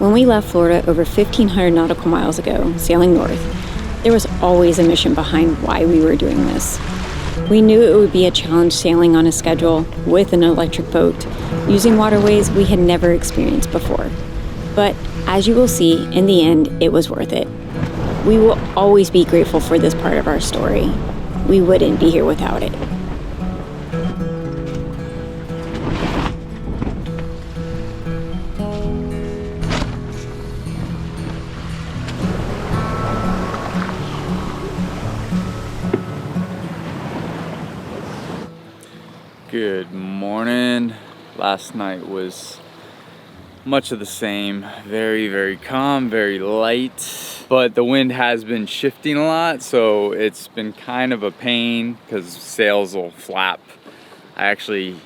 When we left Florida over 1,500 nautical miles ago, sailing north, there was always a mission behind why we were doing this. We knew it would be a challenge sailing on a schedule with an electric boat, using waterways we had never experienced before. But as you will see, in the end, it was worth it. We will always be grateful for this part of our story. We wouldn't be here without it. Good morning. Last night was much of the same. Very, very calm, very light. But the wind has been shifting a lot, so it's been kind of a pain because sails will flap. I actually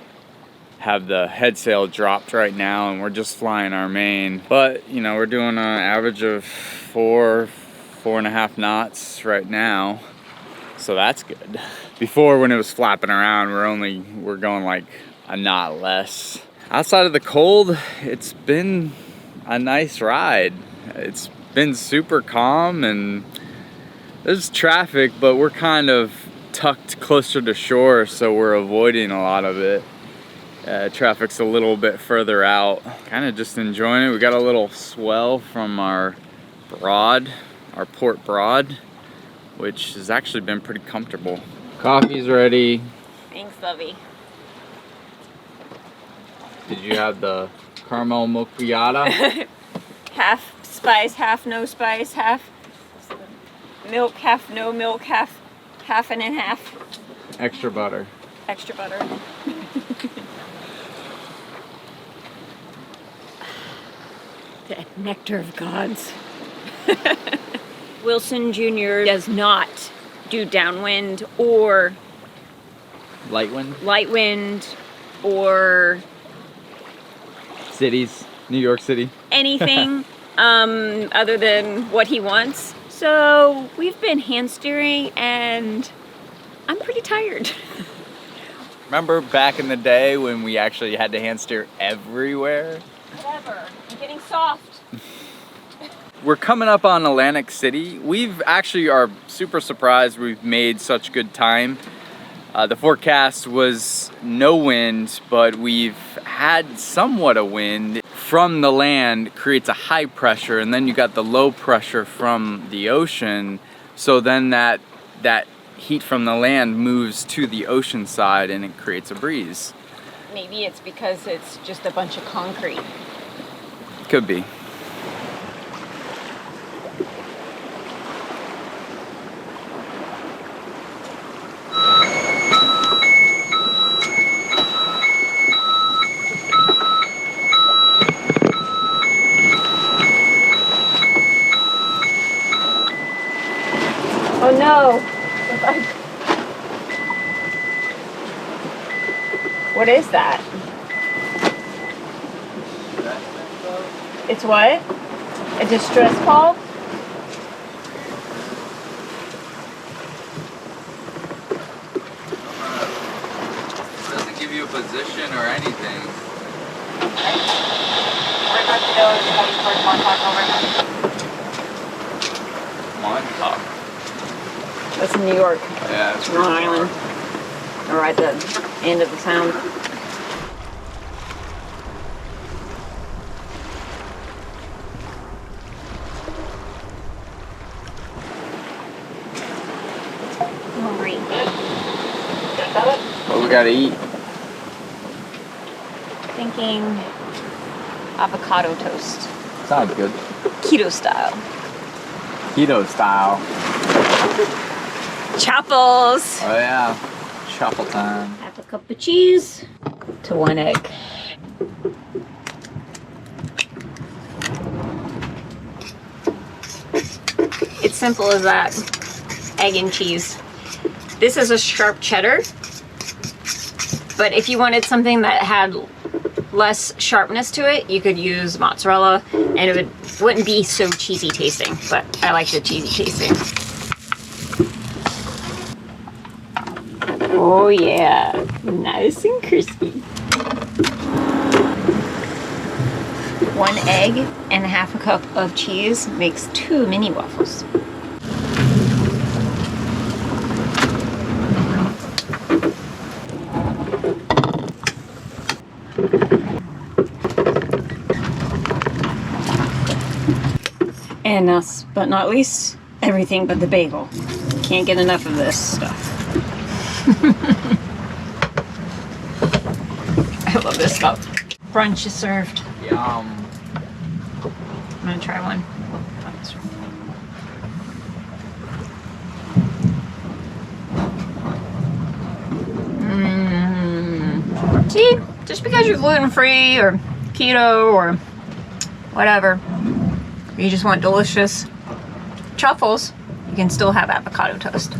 have the head sail dropped right now and we're just flying our main. But, you know, we're doing an average of 4.5 knots right now. So that's good. Before, when it was flapping around, we're going like a knot less. Outside of the cold, it's been a nice ride. It's been super calm and there's traffic, but we're kind of tucked closer to shore, so we're avoiding a lot of it. Traffic's a little bit further out. Kind of just enjoying it. We got a little swell from our port broad, which has actually been pretty comfortable. Coffee's ready. Thanks, lovey. Did you have the caramel macchiato? Half spice, half no spice, half milk, half no milk, half and in half. Extra butter. Extra butter. The nectar of gods. Wilson Jr. does not do downwind or Light wind? light wind or Cities. New York City. anything other than what he wants. So we've been hand steering and I'm pretty tired. Remember back in the day when we actually had to hand steer everywhere? Whatever. I'm getting soft. We're coming up on Atlantic City. We've actually are super surprised we've made such good time. The forecast was no wind, but we've had somewhat of wind. From the land creates a high pressure, and then you got the low pressure from the ocean. So then that heat from the land moves to the ocean side and it creates a breeze. Maybe it's because it's just a bunch of concrete. Could be. Oh no! What is that? It's what? A distress call? It doesn't give you a position or anything. Montauk. That's in New York. Yeah, it's Long Island. Or at the end of the sound. Hungry. What we gotta eat? Thinking avocado toast. Sounds good. Keto style. Keto style. Chopples. Oh yeah. Shuffle time. Half a cup of cheese to 1 egg. It's simple as that. Egg and cheese. This is a sharp cheddar, but if you wanted something that had less sharpness to it, you could use mozzarella and it wouldn't be so cheesy tasting, but I like the cheesy tasting. Oh yeah, nice and crispy. 1 egg and a half a cup of cheese makes 2 mini waffles. And last but not least, everything but the bagel. Can't get enough of this stuff. I love this stuff. Brunch is served. Yum. I'm gonna try one. See, just because you're gluten-free or keto or whatever, you just want delicious truffles, you can still have avocado toast.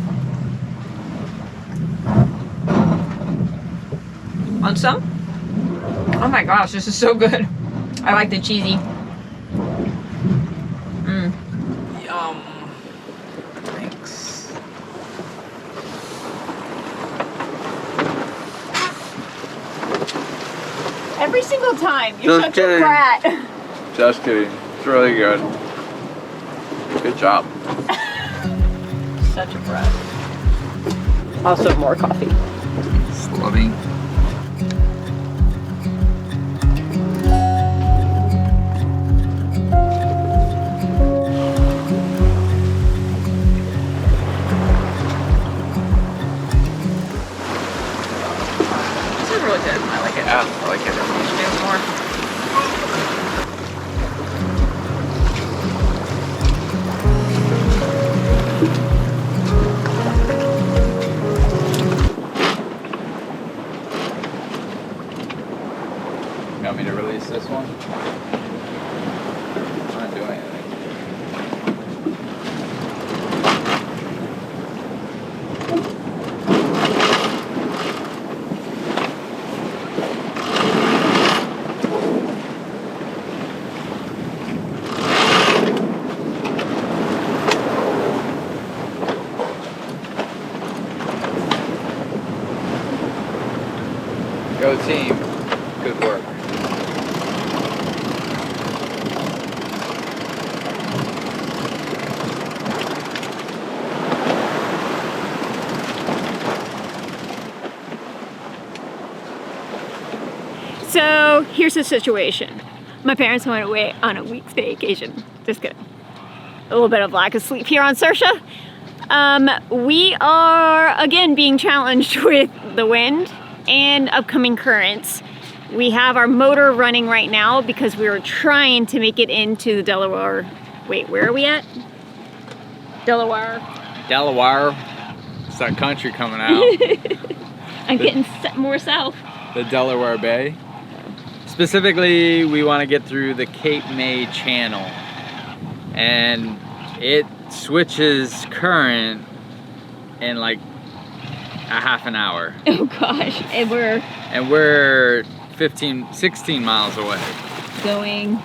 Want some? Oh my gosh, this is so good. I like the cheesy. Yum. Thanks. Every single time, you're Just such kidding. a brat. Just kidding. It's really good. Good job. Such a brat. Also, more coffee. Slutty. This is really good. I like it. Yeah, I like it. There's more. You want me to release this one? I'm not doing anything. Go team. Good work. So here's the situation. My parents went away on a week's vacation. Just kidding. A little bit of lack of sleep here on Xoxo. We are again being challenged with the wind and upcoming currents. We have our motor running right now because we were trying to make it into the Delaware. Wait, where are we at? Delaware. Delaware. It's that country coming out. I'm getting more south. The Delaware Bay. Specifically, we want to get through the Cape May Channel. And it switches current in like a half an hour. Oh gosh, and we're 16 miles away. going.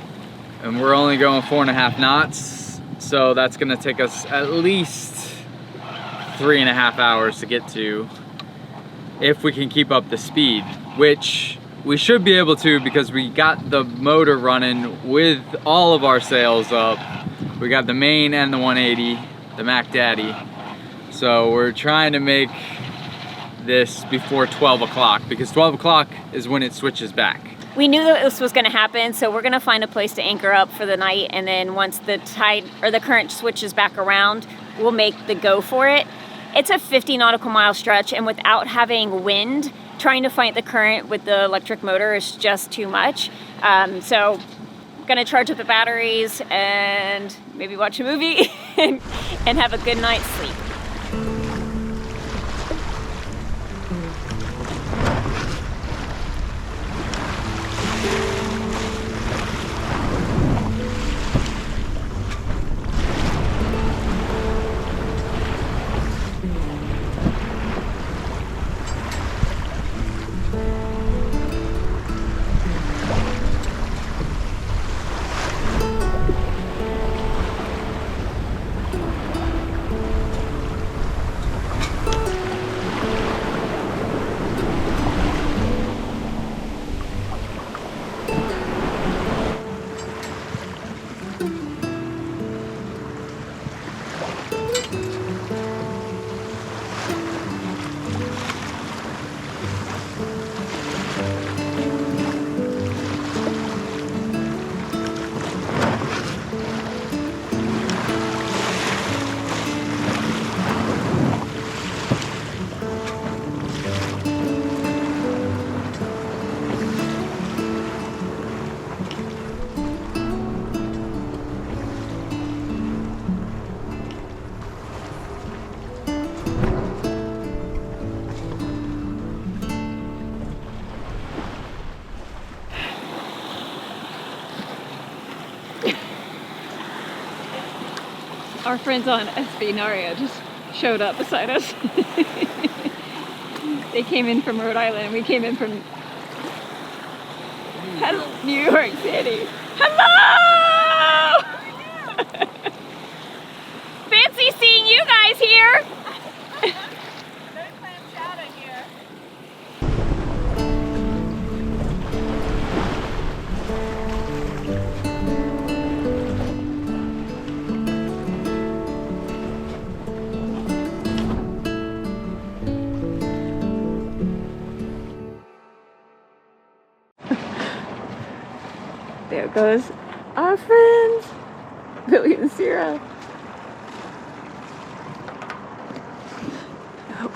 And we're only going 4.5 knots. So that's gonna take us at least 3.5 hours to get to, if we can keep up the speed, which we should be able to because we got the motor running with all of our sails up. We got the main and the 180, the Mac Daddy. So we're trying to make this before 12 o'clock because 12 o'clock is when it switches back. We knew that this was going to happen, so we're going to find a place to anchor up for the night, and then once the tide or the current switches back around, we'll make the go for it. It's a 50 nautical mile stretch, and without having wind, trying to fight the current with the electric motor is just too much. So I'm going to charge up the batteries and maybe watch a movie and have a good night's sleep. Our friends on SB Naria just showed up beside us. They came in from Rhode Island. We came in from New York City. Hello! Fancy seeing you guys here. No clam chowder here. There goes our friends, Billy and Sarah.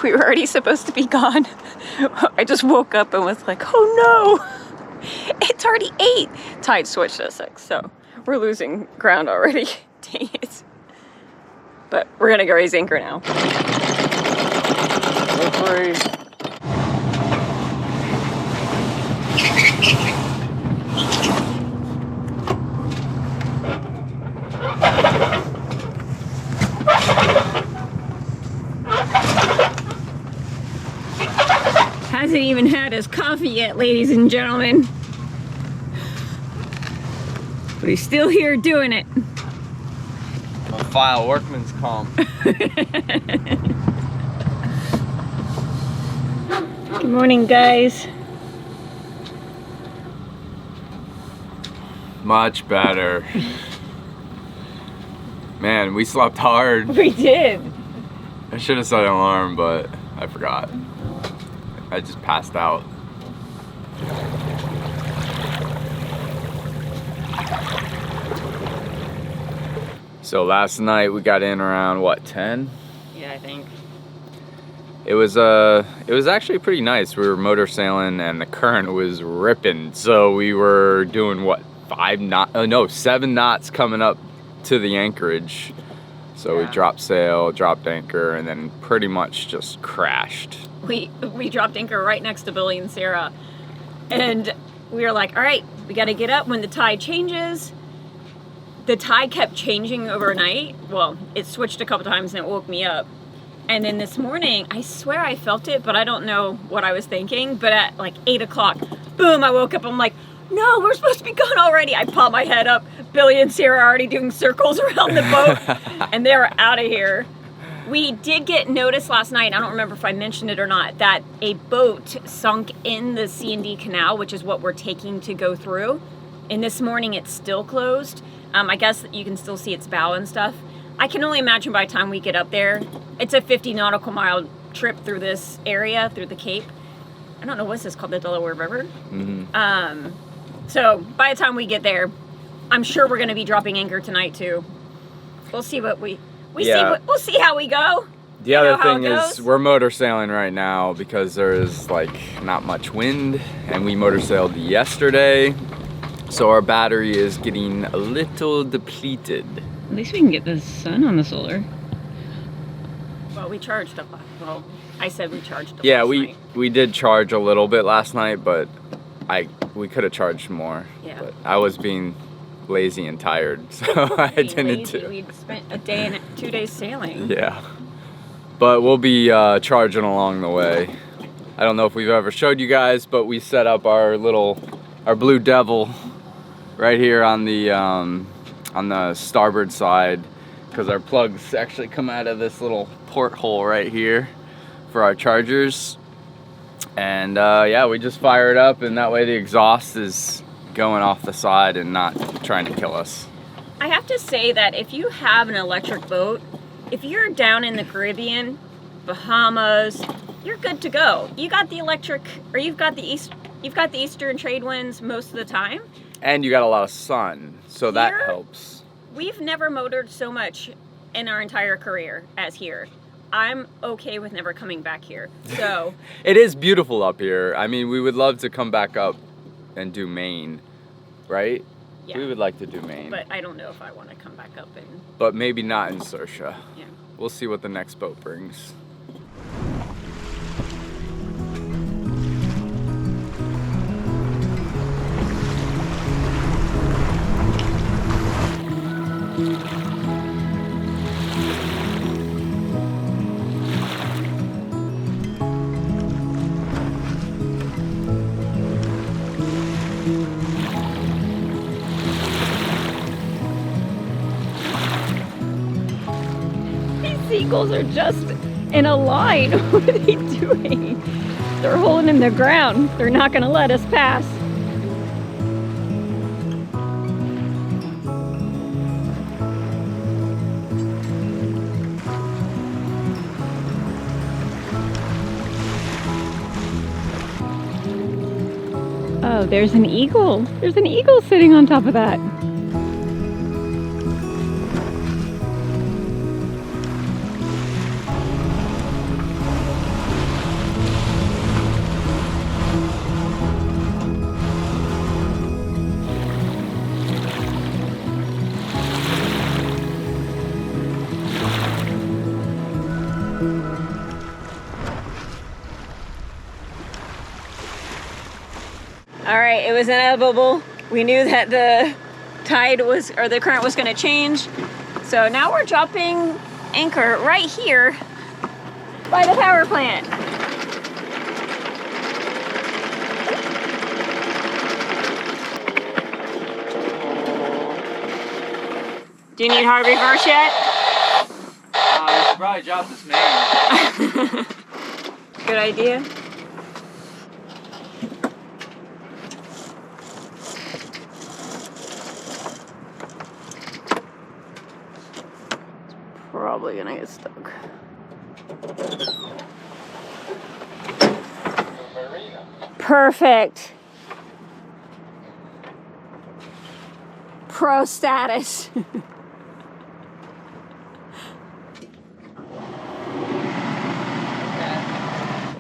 We were already supposed to be gone. I just woke up and was like, oh no, it's already 8. Tide switched at 6, so we're losing ground already. Dang it. But we're gonna go raise anchor now. Hopefully. Hasn't even had his coffee yet, ladies and gentlemen. But he's still here doing it. I'll file workman's comp. Good morning, guys. Much better. Man, we slept hard. We did. I should have set an alarm, but I forgot. I just passed out. So last night we got in around what, 10? Yeah, I think. It was actually pretty nice. We were motor sailing and the current was ripping. So we were doing what, 7 knots coming up to the anchorage. So Yeah. we dropped sail, dropped anchor, and then pretty much just crashed. We dropped anchor right next to Billy and Sarah. And we were like, all right, we got to get up when the tide changes. The tide kept changing overnight. Well, it switched a couple times and it woke me up. And then this morning, I swear I felt it, but I don't know what I was thinking. But at like 8 o'clock, boom, I woke up. I'm like, no, we're supposed to be gone already. I popped my head up. Billy and Sarah are already doing circles around the boat. And they were out of here. We did get notice last night, I don't remember if I mentioned it or not, that a boat sunk in the C&D Canal, which is what we're taking to go through. And this morning it's still closed. I guess you can still see its bow and stuff. I can only imagine by the time we get up there, it's a 50 nautical mile trip through this area, through the Cape. I don't know, what's this called, the Delaware River? Mm-hmm. So by the time we get there, I'm sure we're gonna be dropping anchor tonight too. We'll see what we'll see how we go. The other thing is we're motor sailing right now because there is like not much wind, and we motor sailed yesterday. So our battery is getting a little depleted. At least we can get the sun on the solar. Well, we charged up. Well, I said we charged up. Yeah, last we night. we did charge a little bit last night, but we could have charged more. Yeah. But I was being lazy and tired, so I didn't do. We spent a day and 2 days sailing. Yeah. But we'll be charging along the way. I don't know if we've ever showed you guys, but we set up our Blue Devil right here on the starboard side, because our plugs actually come out of this little porthole right here for our chargers. And yeah, we just fire it up, and that way the exhaust is going off the side and not trying to kill us. I have to say that if you have an electric boat, if you're down in the Caribbean, Bahamas, you're good to go. You got the electric, or you've got the eastern trade winds most of the time. And you got a lot of sun, so that Here, helps. We've never motored so much in our entire career as here. I'm okay with never coming back here. So It is beautiful up here. I mean, we would love to come back up and do Maine, right? yeah, We would like to do Maine, but I don't know if I want to come back up and but maybe not in Xoxo. yeah. We'll see what the next boat brings. These seagulls are just in a line. What are they doing? They're holding in the ground. They're not gonna let us pass. Oh, there's an eagle. There's an eagle sitting on top of that. All right, it was inevitable. We knew that the tide was, or the current was gonna change. So now we're dropping anchor right here by the power plant. Do you need hard reverse yet? We should probably drop this main. Good idea. Probably gonna get stuck. Perfect. Pro status.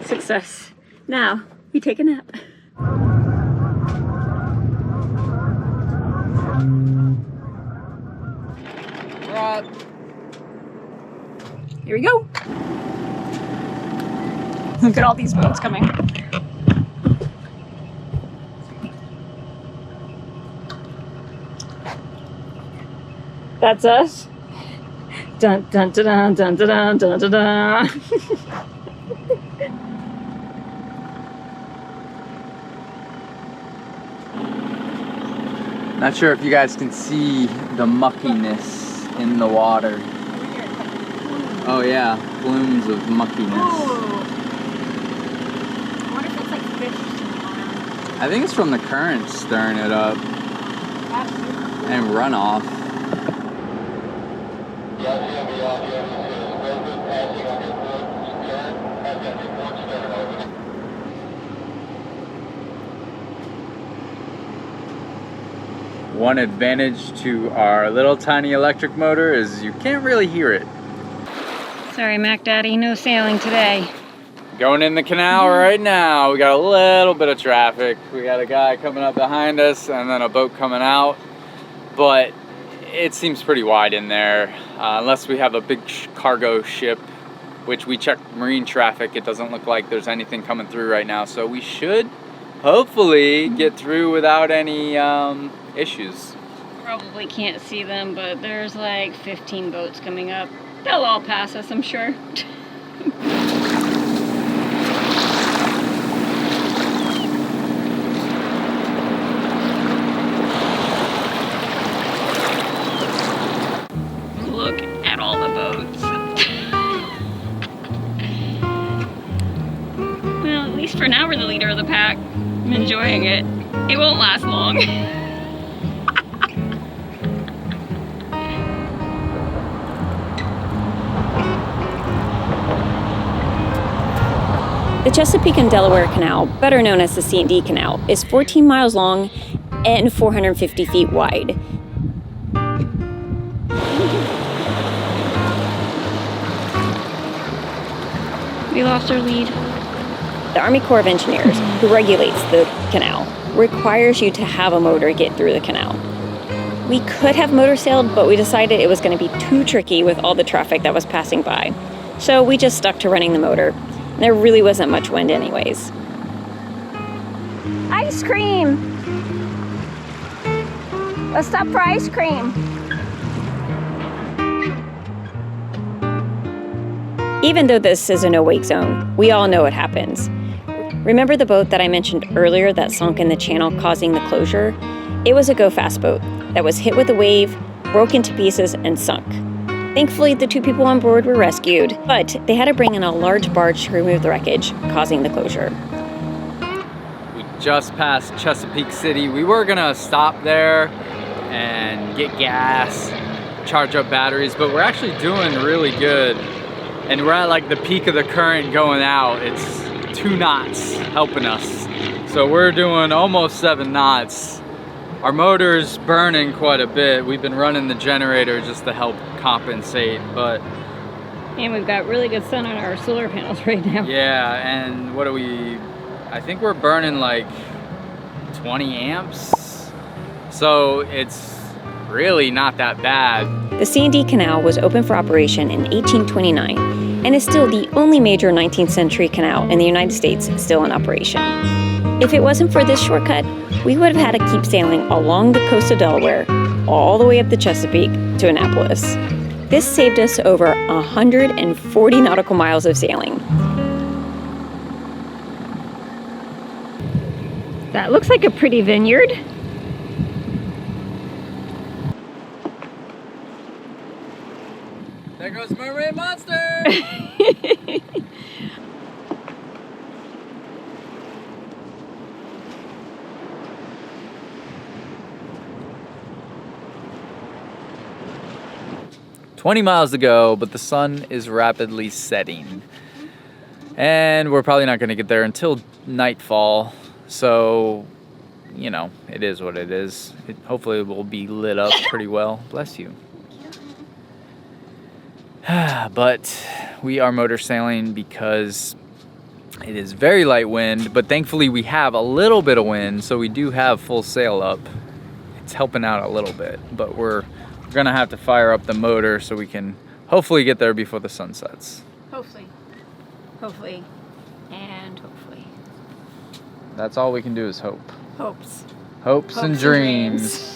Success. Now, we take a nap. We're up. Here we go. Look at all these boats coming. That's us. Dun dun dun dun dun dun dun dun dun. Not sure if you guys can see the muckiness in the water. Oh yeah, plumes of muckiness. I wonder if it's like fish. I think it's from the current stirring it up and runoff. One advantage to our little tiny electric motor is you can't really hear it. Sorry, Mac Daddy, no sailing today. Going in the canal right now. We got a little bit of traffic. We got a guy coming up behind us and then a boat coming out. But it seems pretty wide in there. Unless we have a big cargo ship, which we checked marine traffic, it doesn't look like there's anything coming through right now. So we should hopefully get through without any issues. Probably can't see them, but there's like 15 boats coming up. They'll all pass us, I'm sure. Look at all the boats. Well, at least for now we're the leader of the pack. I'm enjoying it. It won't last long. The Chesapeake and Delaware Canal, better known as the C&D Canal, is 14 miles long and 450 feet wide. We lost our lead. The Army Corps of Engineers, who regulates the canal, requires you to have a motor get through the canal. We could have motor sailed, but we decided it was going to be too tricky with all the traffic that was passing by. So we just stuck to running the motor. There really wasn't much wind anyways. Ice cream! Let's stop for ice cream. Even though this is a no-wake zone, we all know what happens. Remember the boat that I mentioned earlier that sunk in the channel causing the closure? It was a go-fast boat that was hit with a wave, broke into pieces, and sunk. Thankfully, the 2 people on board were rescued, but they had to bring in a large barge to remove the wreckage, causing the closure. We just passed Chesapeake City. We were gonna stop there and get gas, charge up batteries, but we're actually doing really good. And we're at like the peak of the current going out. It's 2 knots helping us. So we're doing almost 7 knots. Our motor's burning quite a bit. We've been running the generator just to help compensate, but... And we've got really good sun on our solar panels right now. Yeah, and what do we... I think we're burning like 20 amps. So it's really not that bad. The C&D Canal was open for operation in 1829 and is still the only major 19th century canal in the United States still in operation. If it wasn't for this shortcut, we would have had to keep sailing along the coast of Delaware, all the way up the Chesapeake to Annapolis. This saved us over 140 nautical miles of sailing. That looks like a pretty vineyard. There goes Mermaid Monster! 20 miles to go, but the sun is rapidly setting. And we're probably not gonna get there until nightfall. So, you know, it is what it is. Hopefully it will be lit up pretty well. Bless you. But we are motor sailing because it is very light wind, but thankfully we have a little bit of wind, so we do have full sail up. It's helping out a little bit, but we're gonna have to fire up the motor so we can hopefully get there before the sun sets. Hopefully, and hopefully. That's all we can do is hope. Hopes and dreams.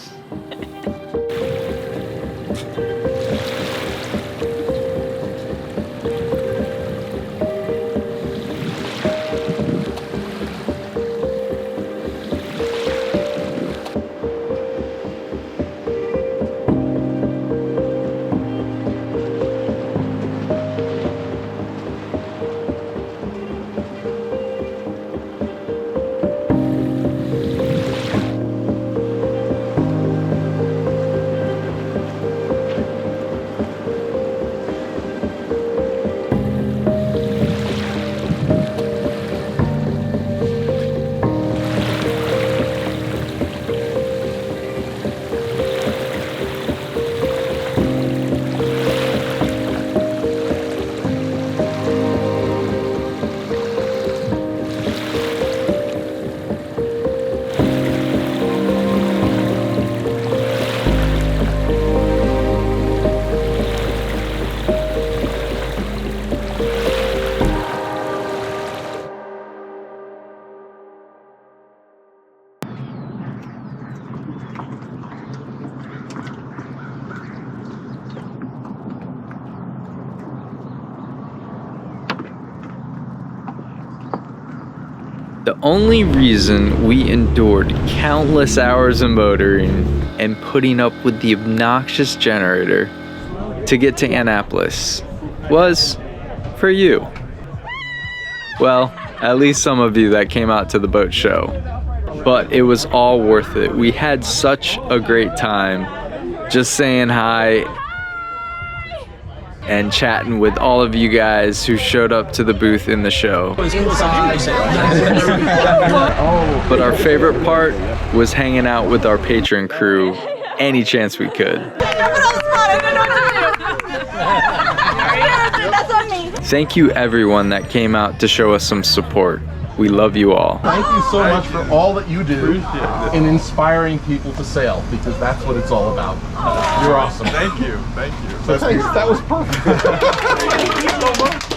The only reason we endured countless hours of motoring and putting up with the obnoxious generator to get to Annapolis was for you. Well, at least some of you that came out to the boat show. But it was all worth it. We had such a great time just saying hi and chatting with all of you guys who showed up to the booth in the show. But our favorite part was hanging out with our patron crew any chance we could. Thank you everyone that came out to show us some support. We love you all. Thank you so much for all that you do in inspiring people to sail, because that's what it's all about. You're awesome. Thank you. So thanks, that was perfect. Thank you so much.